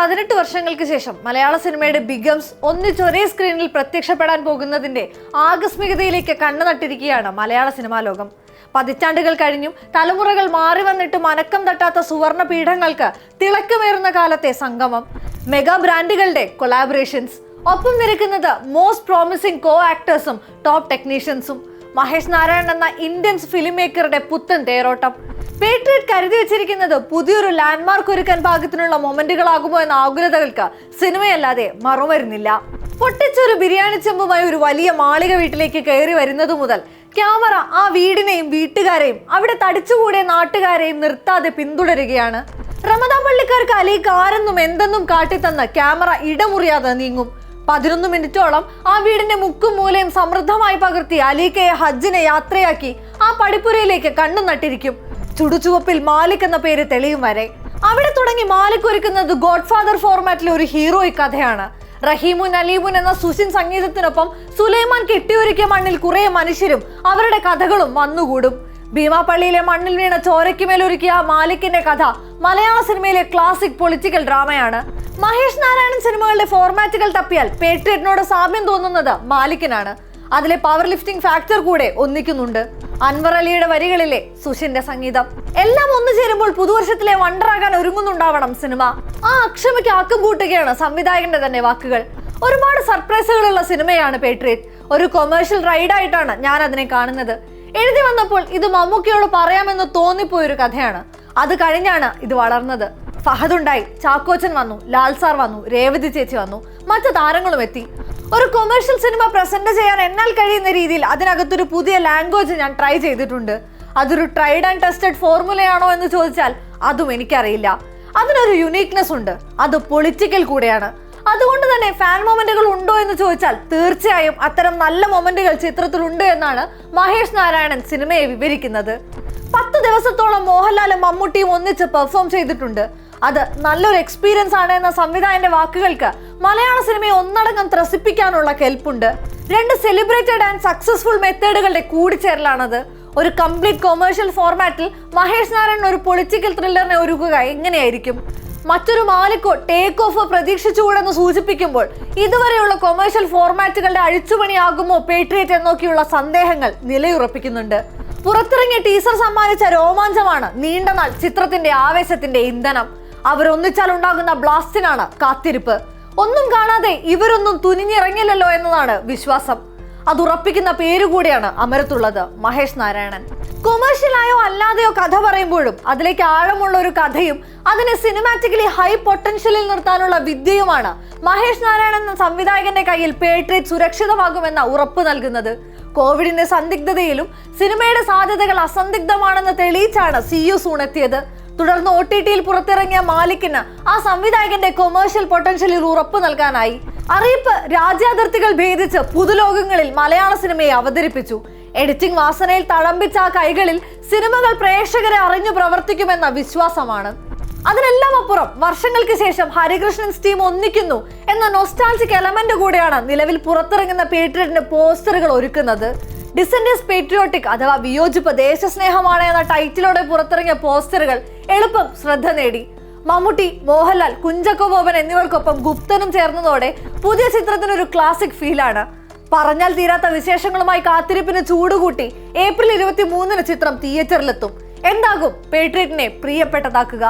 18 വർഷങ്ങൾക്ക് ശേഷം മലയാള സിനിമയുടെ ബിഗംസ് ഒന്നിച്ചൊരേ സ്ക്രീനിൽ പ്രത്യക്ഷപ്പെടാൻ പോകുന്നതിന്റെ ആകസ്മികതയിലേക്ക് കണ്ണു നട്ടിരിക്കുകയാണ് മലയാള സിനിമാ ലോകം. പതിറ്റാണ്ടുകൾ കഴിഞ്ഞും തലമുറകൾ മാറി വന്നിട്ടും അനക്കം തട്ടാത്ത സുവർണ പീഠങ്ങൾക്ക് തിളക്കമേറുന്ന കാലത്തെ സംഗമം, മെഗാ ബ്രാൻഡുകളുടെ കൊളാബറേഷൻസ്, ഒപ്പം നിരക്കുന്നത് മോസ്റ്റ് പ്രോമിസിംഗ് കോ ആക്ടേഴ്സും ടോപ്പ് ടെക്നീഷ്യൻസും, മഹേഷ് നാരായണൻ എന്ന ഇന്ത്യൻസ് ഫിലിം മേക്കറുടെ പുത്തൻ തേരോട്ടം. പേട്രിയറ്റ് കരുതി വെച്ചിരിക്കുന്നത് പുതിയൊരു ലാൻഡ്മാർക്ക് ഒരുക്കാൻ പാകത്തിനുള്ള മൊമെന്റുകളാകുമോ എന്ന ആകുലതകൾക്ക് സിനിമയല്ലാതെ മറുമരുന്നില്ല. പൊട്ടിച്ചൊരു ബിരിയാണി ചെമ്പുമായി ഒരു വലിയ മാളിക വീട്ടിലേക്ക് കയറി വരുന്നതു മുതൽ ക്യാമറ ആ വീടിനെയും വീട്ടുകാരെയും അവിടെ തടിച്ചുകൂടിയ നാട്ടുകാരെയും നിർത്താതെ പിന്തുടരുകയാണ്. റമദാൻ പള്ളിക്കാർക്ക് അലിക്ക് ആരെന്നും എന്തെന്നും കാട്ടിത്തന്ന് ക്യാമറ ഇടമുറിയാതെ നീങ്ങും. 11 മിനിറ്റോളം ആ വീടിന്റെ മുക്കും മൂലയും സമൃദ്ധമായി പകർത്തി അലീക്കയെ ഹജ്ജിനെ യാത്രയാക്കി ആ പടിപ്പുരയിലേക്ക് കണ്ണു നട്ടിരിക്കും. ചുടുചുവപ്പിൽ മാലിക് എന്ന പേര് തെളിയും വരെ. അവിടെ തുടങ്ങി മാലിക് ഒരുക്കുന്നത് ഗോഡ് ഫാദർ ഫോർമാറ്റിലെ ഒരു ഹീറോയിക് കഥയാണ്. റഹീമുൻ അലീമുൻ എന്ന സുഷിൻ സംഗീതത്തിനൊപ്പം സുലൈമാൻ കെട്ടിയൊരുക്കിയ മണ്ണിൽ കുറെ മനുഷ്യരും അവരുടെ കഥകളും വന്നുകൂടും. ഭീമാപള്ളിയിലെ മണ്ണിൽ വീണ ചോരയ്ക്കുമേലൊരുക്കിയ മാലിക്കിന്റെ കഥ മലയാള സിനിമയിലെ ക്ലാസിക് പൊളിറ്റിക്കൽ ഡ്രാമയാണ്. മഹേഷ് നാരായണൻ സിനിമകളുടെ ഫോർമാറ്റുകൾ തപ്പിയാൽ പേട്രിയറ്റിനോട് സാമ്യം തോന്നുന്നത് മാലിക്കിനാണ്. അതിലെ പവർ ലിഫ്റ്റിംഗ് ഫാക്ടർ കൂടെ ഒന്നിക്കുന്നുണ്ട്. അൻവർ അലിയുടെ വരികളിലെ സുഷിന്റെ സംഗീതം എല്ലാം ഒന്നു ചേരുമ്പോൾ പുതുവർഷത്തിലെ വണ്ടറാകാൻ ഒരുങ്ങുന്നുണ്ടാവണം സിനിമ. ആ അക്ഷമയ്ക്ക് ആക്കം കൂട്ടുകയാണ് സംവിധായകന്റെ തന്നെ വാക്കുകൾ. ഒരുപാട് സർപ്രൈസുകളുള്ള സിനിമയാണ് പേട്രിയറ്റ്. ഒരു കൊമേഴ്ഷ്യൽ റൈഡായിട്ടാണ് ഞാൻ അതിനെ കാണുന്നത്. എഴുതി വന്നപ്പോൾ ഇത് മമ്മൂക്കയോട് പറയാമെന്ന് തോന്നിപ്പോയൊരു കഥയാണ്. അത് കഴിഞ്ഞാണ് ഇത് വളർന്നത്. ഫഹദ് ഉണ്ടായി, ചാക്കോച്ചൻ വന്നു, ലാൽ സാർ വന്നു, രേവതി ചേച്ചി വന്നു, മറ്റു താരങ്ങളും എത്തി. ഒരു കൊമേഴ്ഷ്യൽ സിനിമ പ്രസന്റ് ചെയ്യാൻ എന്നാൽ കഴിയുന്ന രീതിയിൽ അതിനകത്തൊരു പുതിയ ലാംഗ്വേജ് ഞാൻ ട്രൈ ചെയ്തിട്ടുണ്ട്. അതൊരു ട്രൈഡ് ആൻഡ് ടെസ്റ്റഡ് ഫോർമുലയാണോ എന്ന് ചോദിച്ചാൽ അതും എനിക്കറിയില്ല. അതിനൊരു യുണീക്നെസ് ഉണ്ട്, അത് പൊളിറ്റിക്കൽ കൂടെയാണ്. അതുകൊണ്ട് തന്നെ ഫാൻ മൊമെന്റുകൾ ഉണ്ടോ എന്ന് ചോദിച്ചാൽ തീർച്ചയായും അത്തരം നല്ല മൊമെന്റുകൾ ചിത്രത്തിലുണ്ട് എന്നാണ് മഹേഷ് നാരായണൻ സിനിമയെ വിവരിക്കുന്നത്. 10 ദിവസത്തോളം മോഹൻലാലും മമ്മൂട്ടിയും ഒന്നിച്ച് പെർഫോം ചെയ്തിട്ടുണ്ട്. അത് നല്ലൊരു എക്സ്പീരിയൻസ് ആണ് എന്ന സംവിധായകന്റെ വാക്കുകൾക്ക് മലയാള സിനിമയെ ഒന്നടങ്കം ത്രസിപ്പിക്കാനുള്ള കെൽപ്പുണ്ട്. 2 സെലിബ്രേറ്റഡ് ആൻഡ് സക്സസ്ഫുൾ മെത്തേഡുകളുടെ കൂടിച്ചേരലാണത്. ഒരു കംപ്ലീറ്റ് കൊമേഴ്ഷ്യൽ ഫോർമാറ്റിൽ മഹേഷ് നാരായണൻ ഒരു പൊളിറ്റിക്കൽ ത്രില്ലറിനെ ഒരുക്കുക എങ്ങനെയായിരിക്കും? മറ്റൊരു മാലിക്കോ ടേക്ക് ഓഫ് പ്രതീക്ഷിച്ചുകൂടെന്ന് സൂചിപ്പിക്കുമ്പോൾ ഇതുവരെയുള്ള കൊമേഴ്ഷ്യൽ ഫോർമാറ്റുകളുടെ അഴിച്ചുപണിയാകുമോ പേട്രിയറ്റ് എന്നൊക്കെയുള്ള സന്ദേഹങ്ങൾ നിലയുറപ്പിക്കുന്നുണ്ട്. പുറത്തിറങ്ങിയ ടീസർ സമ്മാനിച്ച രോമാഞ്ചമാണ് നീണ്ടനാൾ ചിത്രത്തിന്റെ ആവേശത്തിന്റെ ഇന്ധനം. അവരൊന്നിച്ചാൽ ഉണ്ടാകുന്ന ബ്ലാസ്റ്റിനാണ് കാത്തിരിപ്പ്. ഒന്നും കാണാതെ ഇവരൊന്നും തുനിഞ്ഞിറങ്ങില്ലല്ലോ എന്നതാണ് വിശ്വാസം. അതുറപ്പിക്കുന്ന പേരുകൂടിയാണ് അമരത്തുള്ളത് മഹേഷ് നാരായണൻ. കൊമേഴ്ഷ്യലായോ അല്ലാതെയോ കഥ പറയുമ്പോഴും അതിലേക്ക് ആഴമുള്ള ഒരു കഥയും അതിനെ സിനിമാറ്റിക്കലി ഹൈ പൊട്ടൻഷ്യലിൽ നിർത്താനുള്ള വിദ്യയുമാണ് മഹേഷ് നാരായണൻ എന്ന സംവിധായകന്റെ കയ്യിൽ പേട്രിയറ്റ് സുരക്ഷിതമാകുമെന്ന ഉറപ്പ് നൽകുന്നത്. കോവിഡിന്റെ സന്ദിഗ്ധതയിലും സിനിമയുടെ സാധ്യതകൾ അസന്ദിഗ്ധമാണെന്ന് തെളിയിച്ചാണ് സിയു സൂൺ എത്തിയത്. തുടർന്ന് OTT-യിൽ പുറത്തിറങ്ങിയ മാലിക്കിന് ആ സംവിധായകന്റെ കൊമേഴ്ഷ്യൽ പൊട്ടൻഷ്യലിൽ ഉറപ്പ് നൽകാനായി. അറിയിപ്പ് രാജ്യാതിർത്തികൾ ഭേദിച്ച് പുതുലോകങ്ങളിൽ മലയാള സിനിമയെ അവതരിപ്പിച്ചു. എഡിറ്റിംഗ് വാസനയിൽ തഴമ്പിച്ച ആ കൈകളിൽ സിനിമകൾ പ്രേക്ഷകരെ അറിഞ്ഞു പ്രവർത്തിക്കുമെന്ന വിശ്വാസമാണ്. അതിനെല്ലാം അപ്പുറം വർഷങ്ങൾക്ക് ശേഷം ഹരികൃഷ്ണൻസ് ടീം ഒന്നിക്കുന്നു എന്ന നൊസ്റ്റാൾജിക് എലമെന്റ് കൂടെയാണ് നിലവിൽ പുറത്തിറങ്ങുന്ന പേട്രിയറ്റിന്റെ പോസ്റ്ററുകൾ ഒരുക്കുന്നത്. ഡിസെൻഡൻസ് പേട്രിയോട്ടിക് അഥവാ വിയോജിപ്പ് ദേശസ്നേഹമാണ് എന്ന ടൈറ്റിലോടെ പുറത്തിറങ്ങിയ പോസ്റ്ററുകൾ എളുപ്പം ശ്രദ്ധ നേടി. മമ്മൂട്ടി, മോഹൻലാൽ, കുഞ്ചാക്കോ ബോബൻ എന്നിവർക്കൊപ്പം ഗുപ്തനും ചേർന്നതോടെ പുതിയ ചിത്രത്തിനൊരു ക്ലാസിക് ഫീലാണ്. പറഞ്ഞാൽ തീരാത്ത വിശേഷങ്ങളുമായി കാത്തിരിപ്പിന് ചൂടുകൂട്ടി ഏപ്രിൽ 23-ന് ചിത്രം തിയേറ്ററിലെത്തും. എന്താകും പേട്രിയറ്റിനെ പ്രിയപ്പെട്ടതാക്കുക?